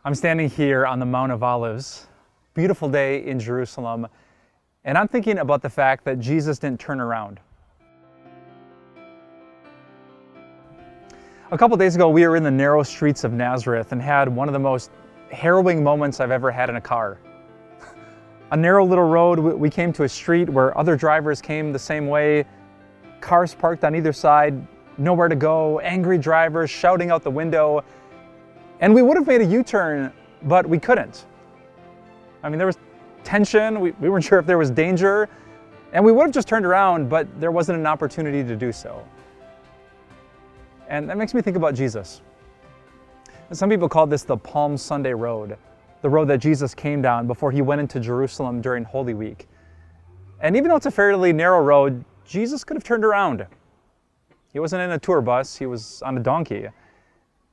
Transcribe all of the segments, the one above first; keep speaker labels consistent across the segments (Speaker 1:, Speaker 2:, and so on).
Speaker 1: I'm standing here on the Mount of Olives, beautiful day in Jerusalem, and I'm thinking about the fact that Jesus didn't turn around. A couple days ago, we were in the narrow streets of Nazareth and had one of the most harrowing moments I've ever had in a car. A narrow little road, we came to a street where other drivers came the same way, cars parked on either side, nowhere to go, angry drivers shouting out the window, and we would have made a U-turn, but we couldn't. I mean, there was tension, we weren't sure if there was danger, and we would have just turned around, but there wasn't an opportunity to do so. And that makes me think about Jesus. Some people call this the Palm Sunday road, the road that Jesus came down before he went into Jerusalem during Holy Week. And even though it's a fairly narrow road, Jesus could have turned around. He wasn't in a tour bus, he was on a donkey.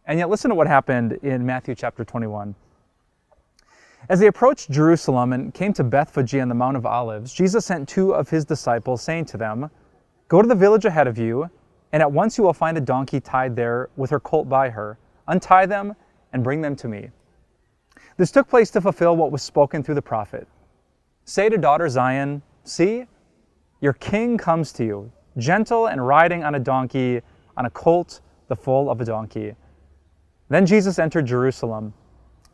Speaker 1: And yet listen to what happened in Matthew chapter 21. As they approached Jerusalem and came to Bethphage on the Mount of Olives, Jesus sent two of his disciples, saying to them, "Go to the village ahead of you, and at once you will find a donkey tied there with her colt by her. Untie them and bring them to me." This took place to fulfill what was spoken through the prophet. "Say to daughter Zion, see, your king comes to you, gentle and riding on a donkey, on a colt, the foal of a donkey." Then Jesus entered Jerusalem.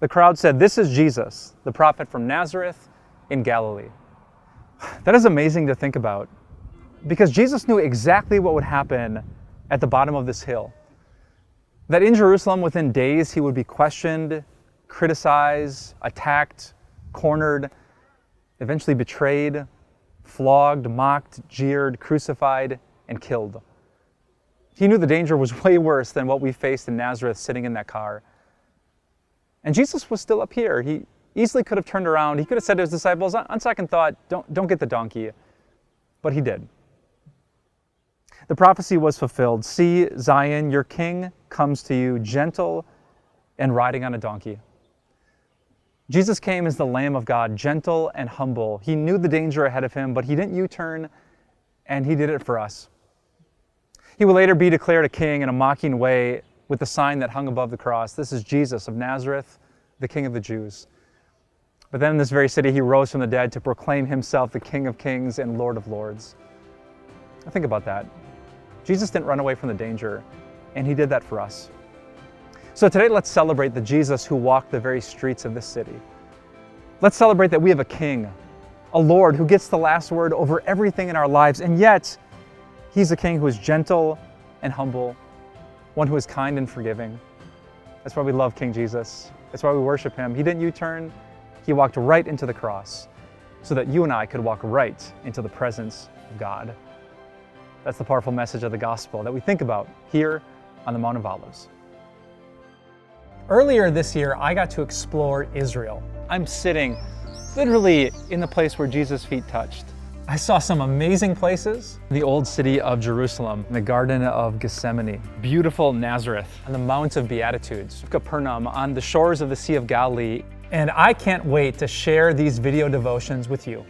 Speaker 1: The crowd said, "This is Jesus, the prophet from Nazareth in Galilee." That is amazing to think about, because Jesus knew exactly what would happen at the bottom of this hill. That in Jerusalem, within days, he would be questioned, criticized, attacked, cornered, eventually betrayed, flogged, mocked, jeered, crucified, and killed. He knew the danger was way worse than what we faced in Nazareth sitting in that car. And Jesus was still up here. He easily could have turned around. He could have said to his disciples, on second thought, don't get the donkey. But he did. The prophecy was fulfilled. "See, Zion, your king comes to you, gentle and riding on a donkey." Jesus came as the Lamb of God, gentle and humble. He knew the danger ahead of him, but he didn't U-turn, and he did it for us. He will later be declared a king in a mocking way with the sign that hung above the cross. "This is Jesus of Nazareth, the King of the Jews." But then in this very city, he rose from the dead to proclaim himself the King of Kings and Lord of Lords. Think about that. Jesus didn't run away from the danger, and he did that for us. So today, let's celebrate the Jesus who walked the very streets of this city. Let's celebrate that we have a king, a Lord who gets the last word over everything in our lives, and yet he's a king who is gentle and humble, one who is kind and forgiving. That's why we love King Jesus. That's why we worship him. He didn't U-turn. He walked right into the cross so that you and I could walk right into the presence of God. That's the powerful message of the gospel that we think about here on the Mount of Olives. Earlier this year, I got to explore Israel. I'm sitting literally in the place where Jesus' feet touched. I saw some amazing places. The old city of Jerusalem, the Garden of Gethsemane, beautiful Nazareth, and the Mount of Beatitudes, Capernaum, on the shores of the Sea of Galilee. And I can't wait to share these video devotions with you.